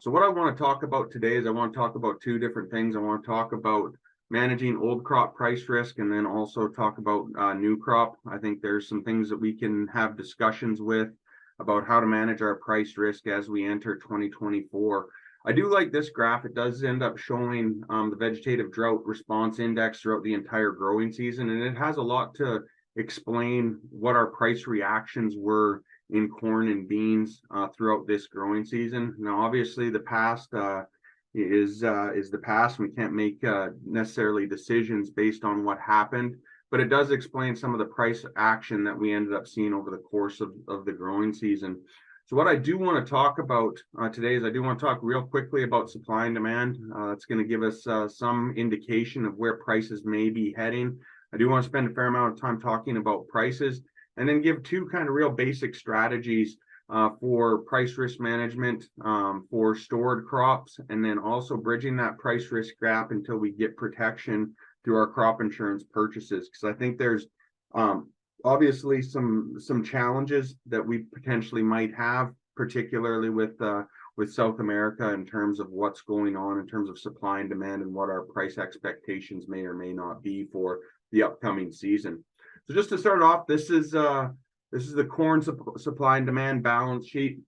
So what I want to talk about today is I want to talk about two different things. I want to talk about managing old crop price risk and then also talk about new crop. I think there's some things that we can have discussions with about how to manage our price risk as we enter 2024. I do like this graph. It does end up showing the vegetative drought response index throughout the entire growing season, and it has a lot to explain what our price reactions were in corn and beans throughout this growing season. Now, obviously, the past is the past. We can't make necessarily decisions based on what happened, but it does explain some of the price action that we ended up seeing over the course of the growing season. So what I do want to talk about today is I do want to talk real quickly about supply and demand. That's going to give us some indication of where prices may be heading. I do want to spend a fair amount of time talking about prices and then give two kind of real basic strategies for price risk management for stored crops, and then also bridging that price risk gap until we get protection through our crop insurance purchases. Because I think there's obviously some challenges that we potentially might have, particularly with South America in terms of what's going on in terms of supply and demand and what our price expectations may or may not be for the upcoming season. So just to start off, this is the corn supply and demand balance sheet.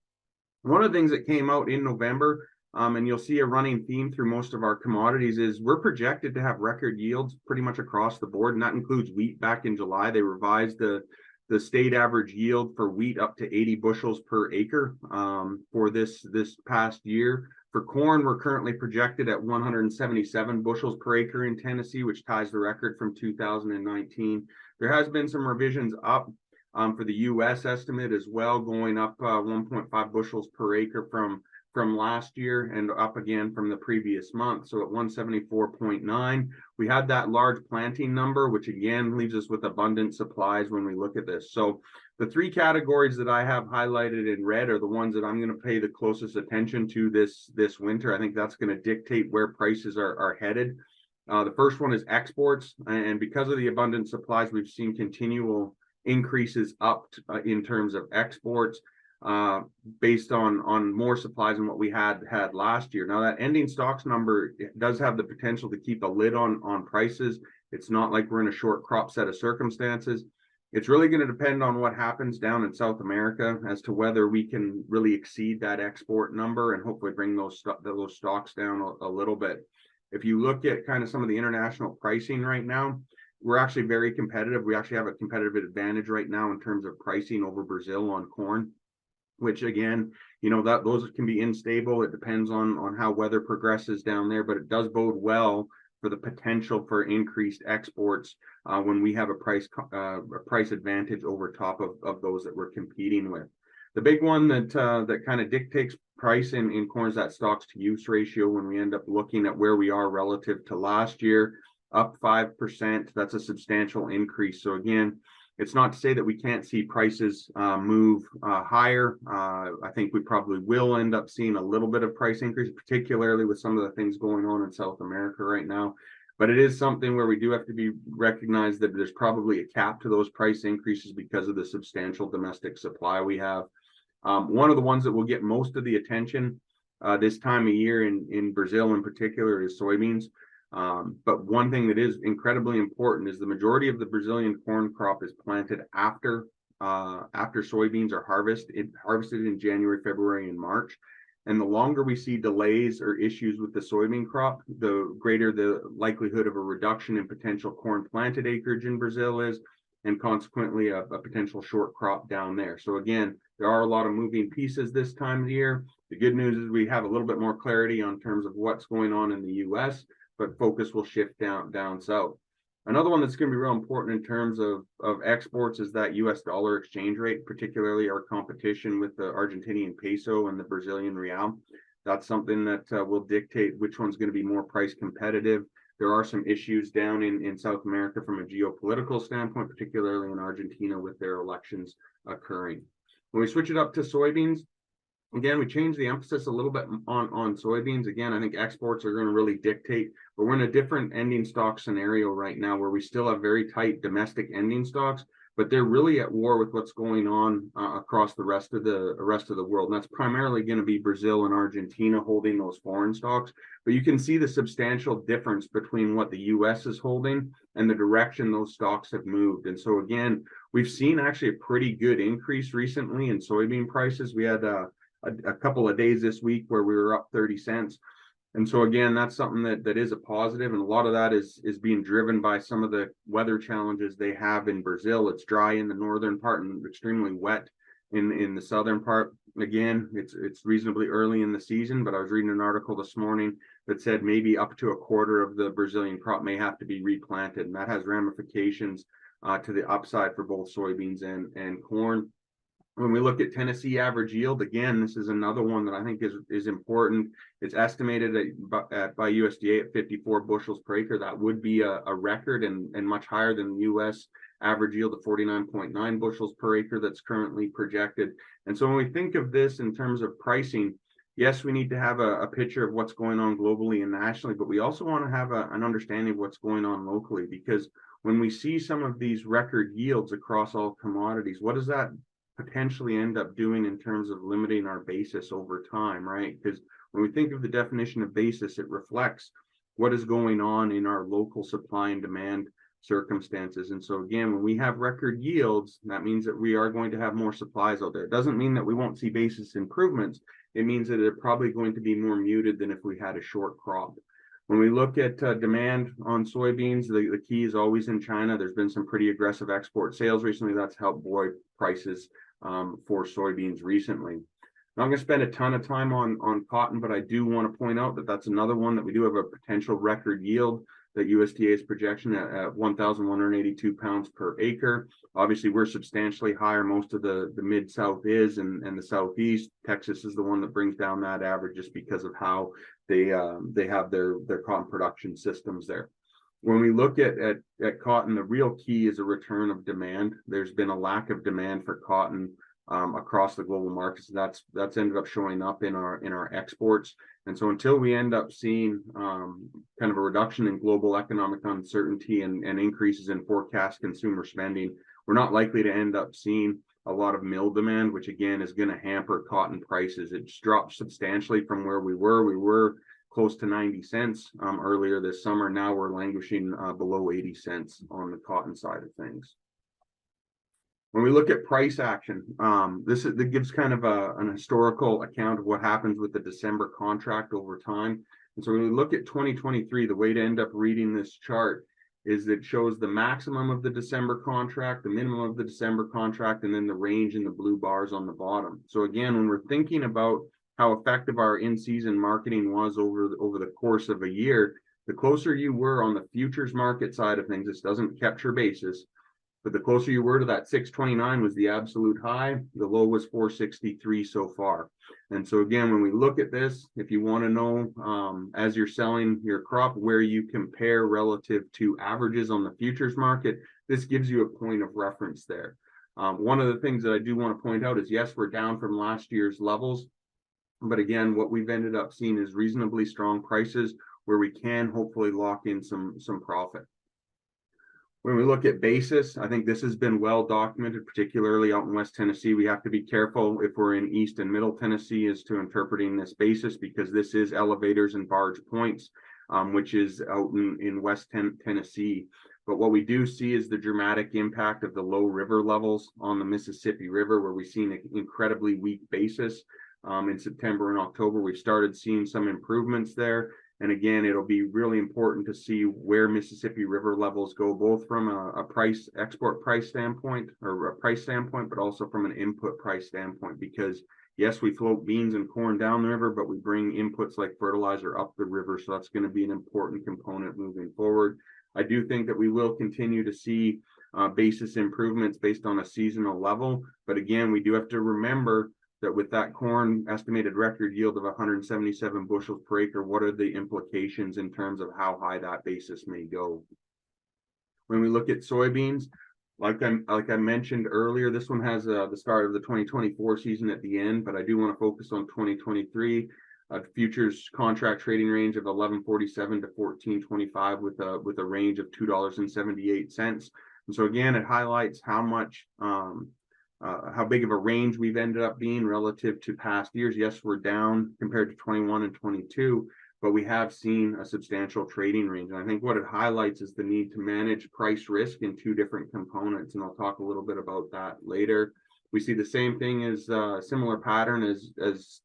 One of the things that came out in November, and you'll see a running theme through most of our commodities, is we're projected to have record yields pretty much across the board, and that includes wheat. Back in July, they revised the state average yield for wheat up to 80 bushels per acre for this past year. For corn, we're currently projected at 177 bushels per acre in Tennessee, which ties the record from 2019. There has been some revisions up for the U.S. estimate as well, going up 1.5 bushels per acre from last year and up again from the previous month. So at 174.9, we had that large planting number, which again leaves us with abundant supplies when we look at this. So the three categories that I have highlighted in red are the ones that I'm going to pay the closest attention to this winter. I think that's going to dictate where prices are headed. The first one is exports, and because of the abundant supplies, we've seen continual increases up in terms of exports based on more supplies than what we had last year. Now, that ending stocks number does have the potential to keep a lid on prices. It's not like we're in a short crop set of circumstances. It's really going to depend on what happens down in South America as to whether we can really exceed that export number and hopefully bring those stocks down a little bit. If you look at kind of some of the international pricing right now, we're actually very competitive. We actually have a competitive advantage right now in terms of pricing over Brazil on corn, which again, those can be unstable. It depends on how weather progresses down there, but it does bode well for the potential for increased exports when we have a price advantage over top of those that we're competing with. The big one that kind of dictates price in corn is that stocks to use ratio. When we end up looking at where we are relative to last year, up 5%, that's a substantial increase. So again, it's not to say that we can't see prices move higher. I think we probably will end up seeing a little bit of price increase, particularly with some of the things going on in South America right now. But it is something where we do have to be recognized that there's probably a cap to those price increases because of the substantial domestic supply we have. One of the ones that will get most of the attention this time of year in Brazil in particular is soybeans. But one thing that is incredibly important is the majority of the Brazilian corn crop is planted after soybeans are harvested in January, February, and March. And the longer we see delays or issues with the soybean crop, the greater the likelihood of a reduction in potential corn planted acreage in Brazil is, and consequently a potential short crop down there. So again, there are a lot of moving pieces this time of the year. The good news is we have a little bit more clarity on terms of what's going on in the U.S., but focus will shift down south. Another one that's going to be real important in terms of exports is that U.S. dollar exchange rate, particularly our competition with the Argentinian peso and the Brazilian real. That's something that will dictate which one's going to be more price competitive. There are some issues down in South America from a geopolitical standpoint, particularly in Argentina with their elections occurring. When we switch it up to soybeans, again, we changed the emphasis a little bit on soybeans. Again, I think exports are going to really dictate, but we're in a different ending stock scenario right now where we still have very tight domestic ending stocks, but they're really at war with what's going on across the rest of the world. And that's primarily going to be Brazil and Argentina holding those foreign stocks. But you can see the substantial difference between what the US is holding and the direction those stocks have moved. And so again, we've seen actually a pretty good increase recently in soybean prices. We had a couple of days this week where we were up 30 cents. And so again, that's something that is a positive, and a lot of that is being driven by some of the weather challenges they have in Brazil. It's dry in the northern part and extremely wet in the southern part. Again, it's reasonably early in the season, but I was reading an article this morning that said maybe up to a quarter of the Brazilian crop may have to be replanted, and that has ramifications to the upside for both soybeans and corn. When we look at Tennessee average yield, again, this is another one that I think is important. It's estimated by USDA at 54 bushels per acre. That would be a record and much higher than the US average yield of 49.9 bushels per acre that's currently projected. And so when we think of this in terms of pricing, yes, we need to have a picture of what's going on globally and nationally, but we also want to have an understanding of what's going on locally, because when we see some of these record yields across all commodities, what does that potentially end up doing in terms of limiting our basis over time, right? Because when we think of the definition of basis, it reflects what is going on in our local supply and demand circumstances. And so again, when we have record yields, that means that we are going to have more supplies out there. It doesn't mean that we won't see basis improvements. It means that they're probably going to be more muted than if we had a short crop. When we look at demand on soybeans, the key is always in China. There's been some pretty aggressive export sales recently. That's helped buoy prices for soybeans recently. Now, I'm going to spend a ton of time on cotton, but I do want to point out that that's another one that we do have a potential record yield that USDA's projection at 1,182 pounds per acre. Obviously, we're substantially higher. Most of the mid-south is, and the southeast. Texas is the one that brings down that average just because of how they have their cotton production systems there. When we look at cotton, the real key is a return of demand. There's been a lack of demand for cotton across the global markets. That's ended up showing up in our exports. And so until we end up seeing kind of a reduction in global economic uncertainty and increases in forecast consumer spending, we're not likely to end up seeing a lot of mill demand, which again is going to hamper cotton prices. It's dropped substantially from where we were. We were close to 90 cents earlier this summer. Now we're languishing below 80 cents on the cotton side of things. When we look at price action, that gives kind of an historical account of what happens with the December contract over time. And so when we look at 2023, the way to end up reading this chart is that it shows the maximum of the December contract, the minimum of the December contract, and then the range in the blue bars on the bottom. So again, when we're thinking about how effective our in-season marketing was over the course of a year, the closer you were on the futures market side of things, this doesn't capture basis, but the closer you were to that 629 was the absolute high, the low was 463 so far. And so again, when we look at this, if you want to know as you're selling your crop where you compare relative to averages on the futures market, this gives you a point of reference there. One of the things that I do want to point out is, yes, we're down from last year's levels, but again, what we've ended up seeing is reasonably strong prices where we can hopefully lock in some profit. When we look at basis, I think this has been well documented, particularly out in West Tennessee. We have to be careful if we're in East and Middle Tennessee as to interpreting this basis, because this is elevators and barge points, which is out in West Tennessee. But what we do see is the dramatic impact of the low river levels on the Mississippi River, where we've seen an incredibly weak basis. In September and October, we've started seeing some improvements there. And again, it'll be really important to see where Mississippi River levels go, both from a export price standpoint or a price standpoint, but also from an input price standpoint, because yes, we float beans and corn down the river, but we bring inputs like fertilizer up the river. So that's going to be an important component moving forward. I do think that we will continue to see basis improvements based on a seasonal level. But again, we do have to remember that with that corn estimated record yield of 177 bushels per acre, what are the implications in terms of how high that basis may go? When we look at soybeans, like I mentioned earlier, this one has the start of the 2024 season at the end, but I do want to focus on 2023. Futures contract trading range of 11.47 to 14.25 with a range of $2.78. And so again, it highlights how much, how big of a range we've ended up being relative to past years. Yes, we're down compared to 21 and 22, but we have seen a substantial trading range. And I think what it highlights is the need to manage price risk in two different components. And I'll talk a little bit about that later. We see the same thing as a similar pattern as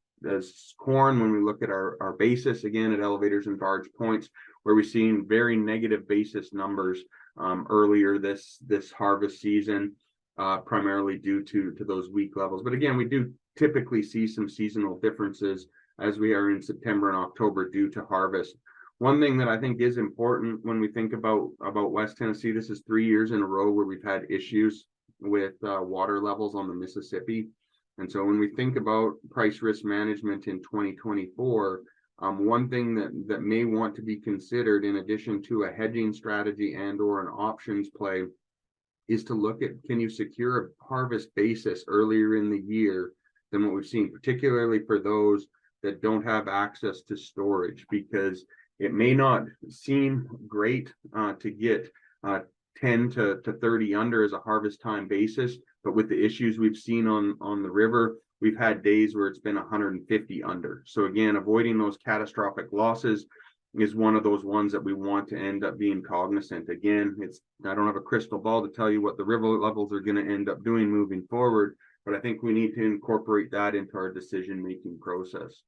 corn when we look at our basis again at elevators and barge points, where we've seen very negative basis numbers earlier this harvest season, primarily due to those weak levels. But again, we do typically see some seasonal differences as we are in September and October due to harvest. One thing that I think is important when we think about West Tennessee, this is 3 years in a row where we've had issues with water levels on the Mississippi. And so when we think about price risk management in 2024, one thing that may want to be considered in addition to a hedging strategy and or an options play is to look at, can you secure a harvest basis earlier in the year than what we've seen, particularly for those that don't have access to storage, because it may not seem great to get 10 to 30 under as a harvest time basis, but with the issues we've seen on the river, we've had days where it's been 150 under. So again, avoiding those catastrophic losses is one of those ones that we want to end up being cognizant. Again, I don't have a crystal ball to tell you what the river levels are going to end up doing moving forward, but I think we need to incorporate that into our decision-making process.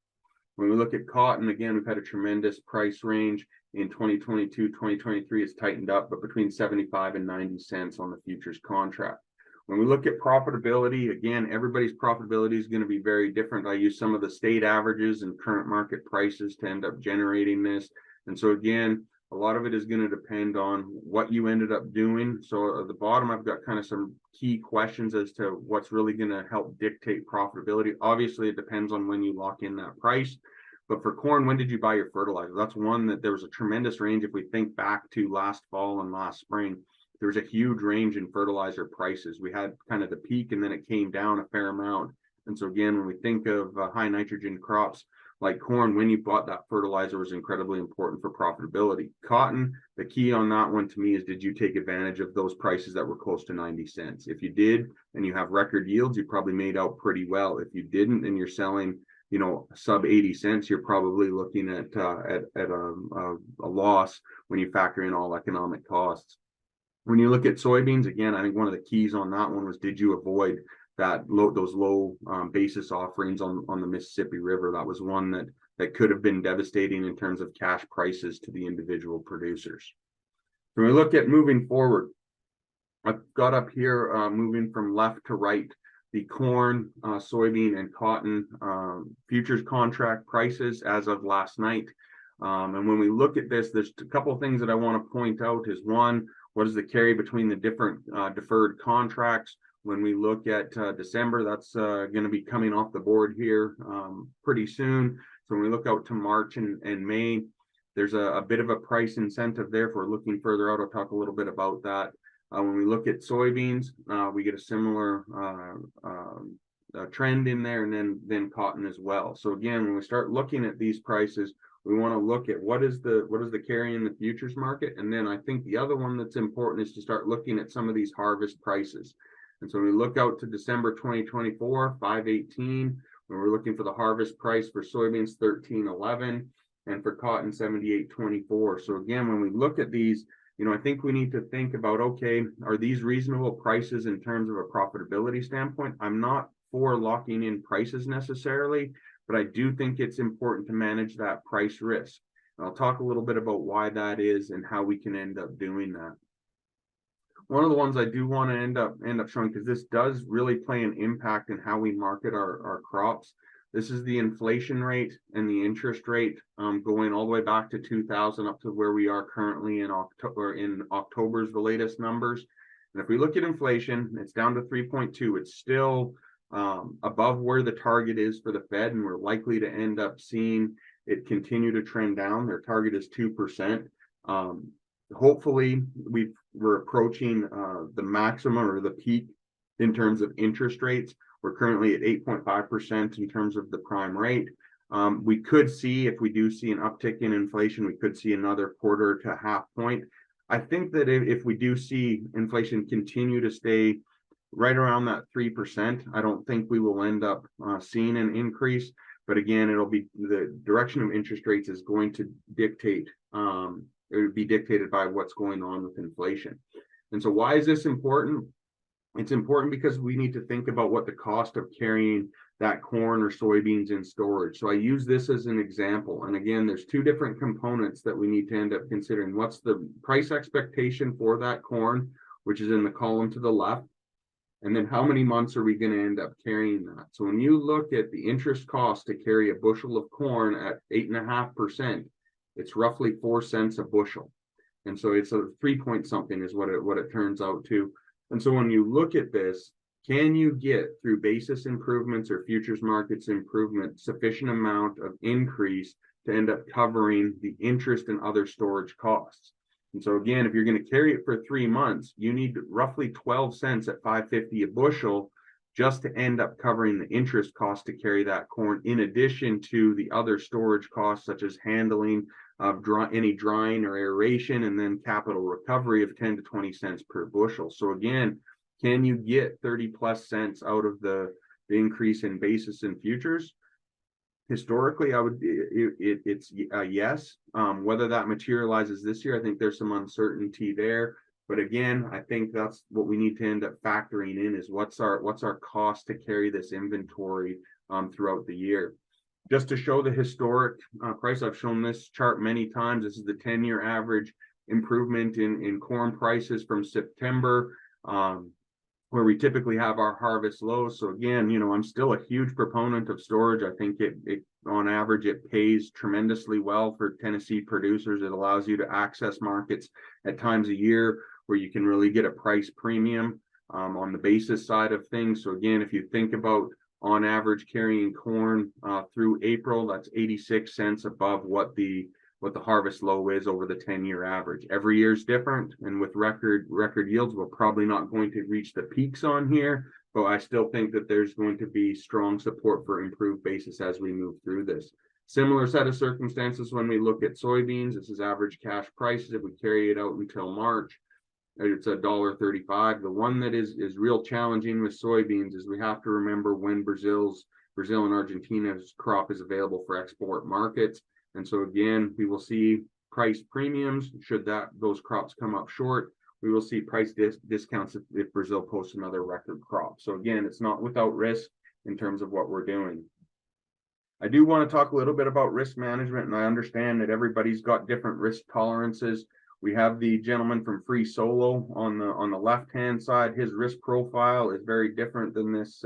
When we look at cotton, again, we've had a tremendous price range. In 2022, 2023, it's tightened up, but between 75 and 90 cents on the futures contract. When we look at profitability, again, everybody's profitability is going to be very different. I use some of the state averages and current market prices to end up generating this. And so again, a lot of it is going to depend on what you ended up doing. So at the bottom, I've got kind of some key questions as to what's really going to help dictate profitability. Obviously, it depends on when you lock in that price. But for corn, when did you buy your fertilizer? That's one that there was a tremendous range. If we think back to last fall and last spring, there was a huge range in fertilizer prices. We had kind of the peak and then it came down a fair amount. And so again, when we think of high nitrogen crops like corn, when you bought that fertilizer was incredibly important for profitability. Cotton, the key on that one to me is, did you take advantage of those prices that were close to 90 cents? If you did, and you have record yields, you probably made out pretty well. If you didn't, and you're selling, sub 80 cents, you're probably looking at a loss when you factor in all economic costs. When you look at soybeans, again, I think one of the keys on that one was, did you avoid those low basis offerings on the Mississippi River? That was one that could have been devastating in terms of cash prices to the individual producers. When we look at moving forward, I've got up here moving from left to right, the corn, soybean, and cotton futures contract prices as of last night. And when we look at this, there's a couple of things that I want to point out. Is one, what is the carry between the different deferred contracts? When we look at December, that's going to be coming off the board here pretty soon. So when we look out to March and May, there's a bit of a price incentive there. If we're looking further out, I'll talk a little bit about that. When we look at soybeans, we get a similar trend in there, and then cotton as well. So again, when we start looking at these prices, we want to look at what is the carry in the futures market. And then I think the other one that's important is to start looking at some of these harvest prices. And so when we look out to December 2024, 518, when we're looking for the harvest price for soybeans, 1311, and for cotton, 7824. So again, when we look at these, I think we need to think about, okay, are these reasonable prices in terms of a profitability standpoint? I'm not for locking in prices necessarily, but I do think it's important to manage that price risk. And I'll talk a little bit about why that is and how we can end up doing that. One of the ones I do want to end up showing, because this does really play an impact in how we market our crops. This is the inflation rate and the interest rate going all the way back to 2000 up to where we are currently in October. In October's the latest numbers. And if we look at inflation, it's down to 3.2. It's still above where the target is for the Fed, and we're likely to end up seeing it continue to trend down. Their target is 2%. Hopefully, we're approaching the maximum or the peak in terms of interest rates. We're currently at 8.5% in terms of the prime rate. We could see, if we do see an uptick in inflation, we could see another quarter to half point. I think that if we do see inflation continue to stay right around that 3%, I don't think we will end up seeing an increase. But again, it'll be the direction of interest rates is going to dictate, it would be dictated by what's going on with inflation. And so why is this important? It's important because we need to think about what the cost of carrying that corn or soybeans in storage. So I use this as an example. And again, there's two different components that we need to end up considering. What's the price expectation for that corn, which is in the column to the left? And then how many months are we going to end up carrying that? So when you look at the interest cost to carry a bushel of corn at 8.5%, it's roughly 4 cents a bushel. And so it's a 3 point something is what it turns out to. And so when you look at this, can you get through basis improvements or futures markets improvement sufficient amount of increase to end up covering the interest and other storage costs? And so again, if you're going to carry it for 3 months, you need roughly 12 cents at $5.50 a bushel just to end up covering the interest cost to carry that corn, in addition to the other storage costs such as handling of any drying or aeration, and then capital recovery of 10 to 20 cents per bushel. So again, can you get 30 plus cents out of the increase in basis and futures? Historically, it's a yes. Whether that materializes this year, I think there's some uncertainty there. But again, I think that's what we need to end up factoring in is what's our cost to carry this inventory throughout the year. Just to show the historic price, I've shown this chart many times. This is the 10-year average improvement in corn prices from September, where we typically have our harvest lows. So again, I'm still a huge proponent of storage. I think it on average, it pays tremendously well for Tennessee producers. It allows you to access markets at times a year where you can really get a price premium on the basis side of things. So again, if you think about on average carrying corn through April, that's 86 cents above what the harvest low is over the 10-year average. Every year is different, and with record yields, we're probably not going to reach the peaks on here, but I still think that there's going to be strong support for improved basis as we move through this. Similar set of circumstances when we look at soybeans. This is average cash prices. If we carry it out until March, it's $1.35. The one that is real challenging with soybeans is we have to remember when Brazil and Argentina's crop is available for export markets. And so again, we will see price premiums should those crops come up short. We will see price discounts if Brazil posts another record crop. So again, it's not without risk in terms of what we're doing. I do want to talk a little bit about risk management, and I understand that everybody's got different risk tolerances. We have the gentleman from Free Solo on the left-hand side. His risk profile is very different than this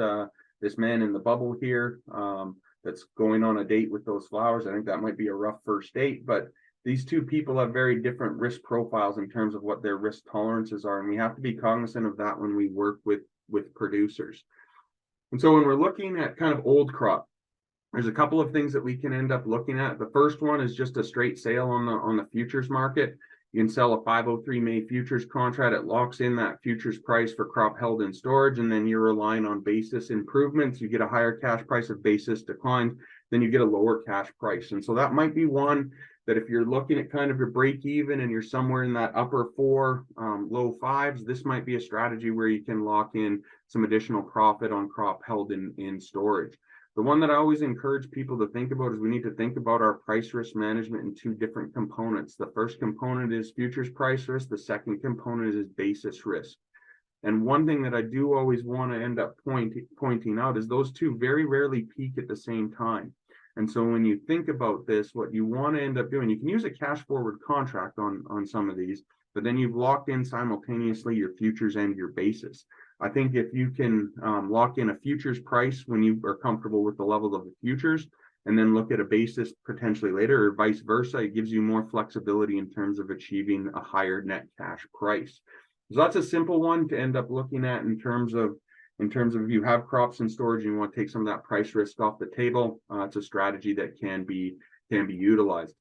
man in the bubble here that's going on a date with those flowers. I think that might be a rough first date, but these two people have very different risk profiles in terms of what their risk tolerances are, and we have to be cognizant of that when we work with producers. And so when we're looking at kind of old crop, there's a couple of things that we can end up looking at. The first one is just a straight sale on the futures market. You can sell a 503 May futures contract. It locks in that futures price for crop held in storage, and then you're relying on basis improvements. You get a higher cash price. If basis declines, then you get a lower cash price. And so that might be one that if you're looking at kind of your break even and you're somewhere in that upper 4, low 5s, this might be a strategy where you can lock in some additional profit on crop held in storage. The one that I always encourage people to think about is we need to think about our price risk management in two different components. The first component is futures price risk. The second component is basis risk. And one thing that I do always want to end up pointing out is those two very rarely peak at the same time. And so when you think about this, what you want to end up doing, you can use a cash forward contract on some of these, but then you've locked in simultaneously your futures and your basis. I think if you can lock in a futures price when you are comfortable with the level of the futures, and then look at a basis potentially later, or vice versa, it gives you more flexibility in terms of achieving a higher net cash price. So that's a simple one to end up looking at in terms of if you have crops in storage and you want to take some of that price risk off the table. It's a strategy that can be utilized.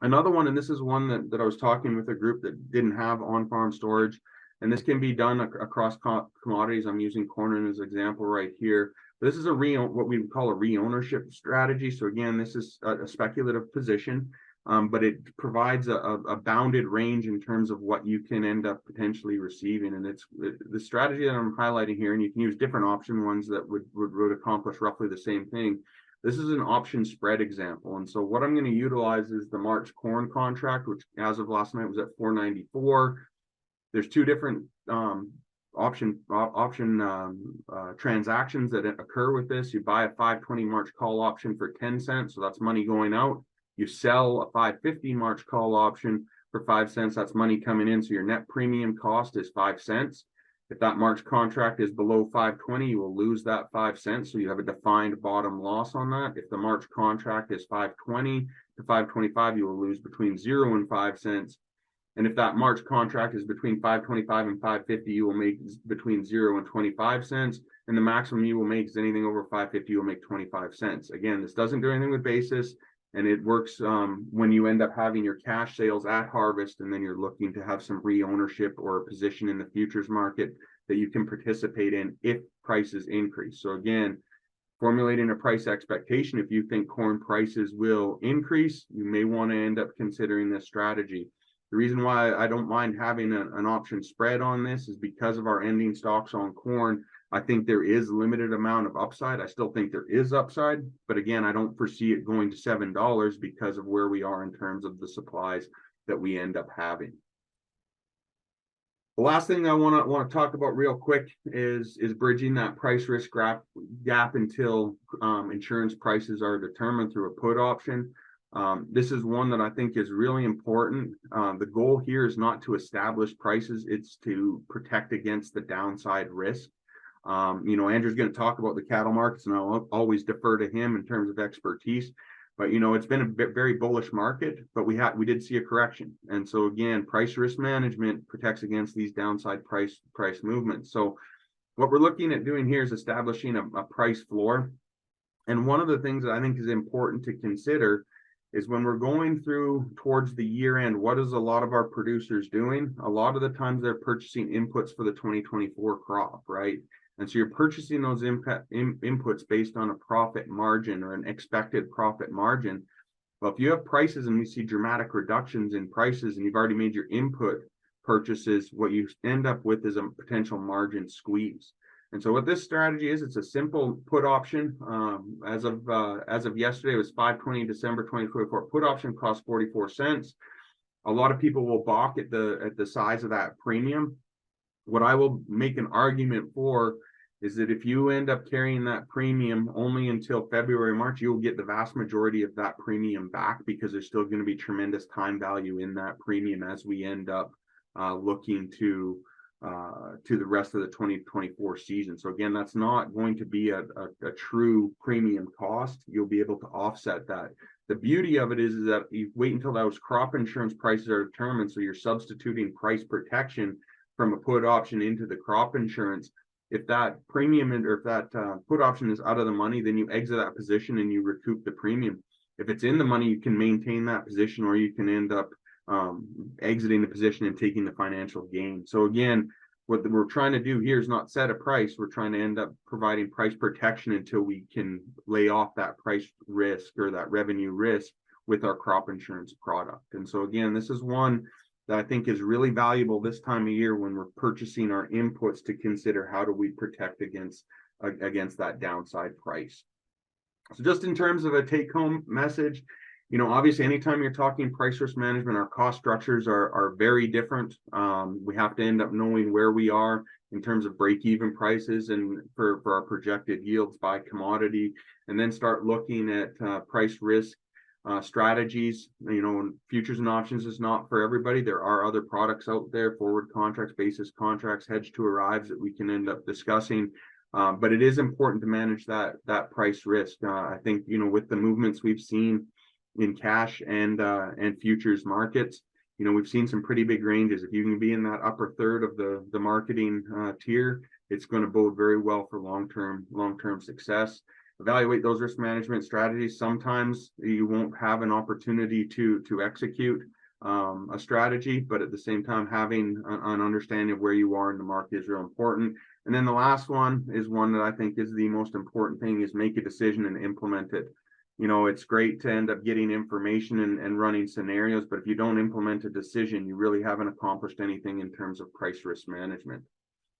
Another one, and this is one that I was talking with a group that didn't have on-farm storage, and this can be done across commodities. I'm using corn as an example right here. This is what we would call a re-ownership strategy. So again, this is a speculative position. but it provides a bounded range in terms of what you can end up potentially receiving. And it's the strategy that I'm highlighting here, and you can use different option ones that would accomplish roughly the same thing. This is an option spread example. And so what I'm going to utilize is the March corn contract, which as of last night was at 494. There's two different option transactions that occur with this. You buy a 520 March call option for 10 cents, so that's money going out. You sell a 550 March call option for 5 cents, that's money coming in. So your net premium cost is 5 cents. If that March contract is below 520, you will lose that 5 cents. So you have a defined bottom loss on that. If the March contract is 520 to 525, you will lose between 0 and 5 cents. And if that March contract is between 525 and 550, you will make between 0 and 25 cents. And the maximum you will make is anything over 550, you will make 25 cents. Again, this doesn't do anything with basis. And it works when you end up having your cash sales at harvest, and then you're looking to have some re-ownership or a position in the futures market that you can participate in if prices increase. So again, formulating a price expectation, if you think corn prices will increase, you may want to end up considering this strategy. The reason why I don't mind having an option spread on this is because of our ending stocks on corn. I think there is a limited amount of upside. I still think there is upside, but again, I don't foresee it going to $7 because of where we are in terms of the supplies that we end up having. The last thing I want to talk about real quick is bridging that price risk gap until insurance prices are determined through a put option. This is one that I think is really important. The goal here is not to establish prices, it's to protect against the downside risk. Andrew's going to talk about the cattle markets, and I'll always defer to him in terms of expertise. But it's been a very bullish market, but we did see a correction. And so again, price risk management protects against these downside price movements. So what we're looking at doing here is establishing a price floor. And one of the things that I think is important to consider is when we're going through towards the year end, what is a lot of our producers doing? A lot of the times they're purchasing inputs for the 2024 crop, right? And so you're purchasing those inputs based on a profit margin or an expected profit margin. Well, if you have prices and you see dramatic reductions in prices and you've already made your input purchases, what you end up with is a potential margin squeeze. And so what this strategy is, it's a simple put option. As of yesterday, it was 5/20 December 2024. Put option costs 44 cents. A lot of people will balk at the size of that premium. What I will make an argument for is that if you end up carrying that premium only until February, March, you'll get the vast majority of that premium back, because there's still going to be tremendous time value in that premium as we end up looking to the rest of the 2024 season. So again, that's not going to be a true premium cost. You'll be able to offset that. The beauty of it is that you wait until those crop insurance prices are determined. So you're substituting price protection from a put option into the crop insurance. If that premium or if that put option is out of the money, then you exit that position and you recoup the premium. If it's in the money, you can maintain that position, or you can end up exiting the position and taking the financial gain. So again, what we're trying to do here is not set a price. We're trying to end up providing price protection until we can lay off that price risk or that revenue risk with our crop insurance product. And so again, this is one that I think is really valuable this time of year when we're purchasing our inputs, to consider how do we protect against that downside price. So just in terms of a take-home message, obviously, anytime you're talking price risk management, our cost structures are very different. We have to end up knowing where we are in terms of break-even prices and for our projected yields by commodity, and then start looking at price risk strategies. Futures and options is not for everybody. There are other products out there, forward contracts, basis contracts, hedge to arrives, that we can end up discussing. But it is important to manage that price risk. I think, with the movements we've seen in cash and futures markets, we've seen some pretty big ranges. If you can be in that upper third of the marketing tier, it's going to bode very well for long-term success. Evaluate those risk management strategies. Sometimes you won't have an opportunity to execute a strategy, but at the same time, having an understanding of where you are in the market is real important. And then the last one is one that I think is the most important thing, is make a decision and implement it. you know, it's great to end up getting information and running scenarios, but if you don't implement a decision, you really haven't accomplished anything in terms of price risk management.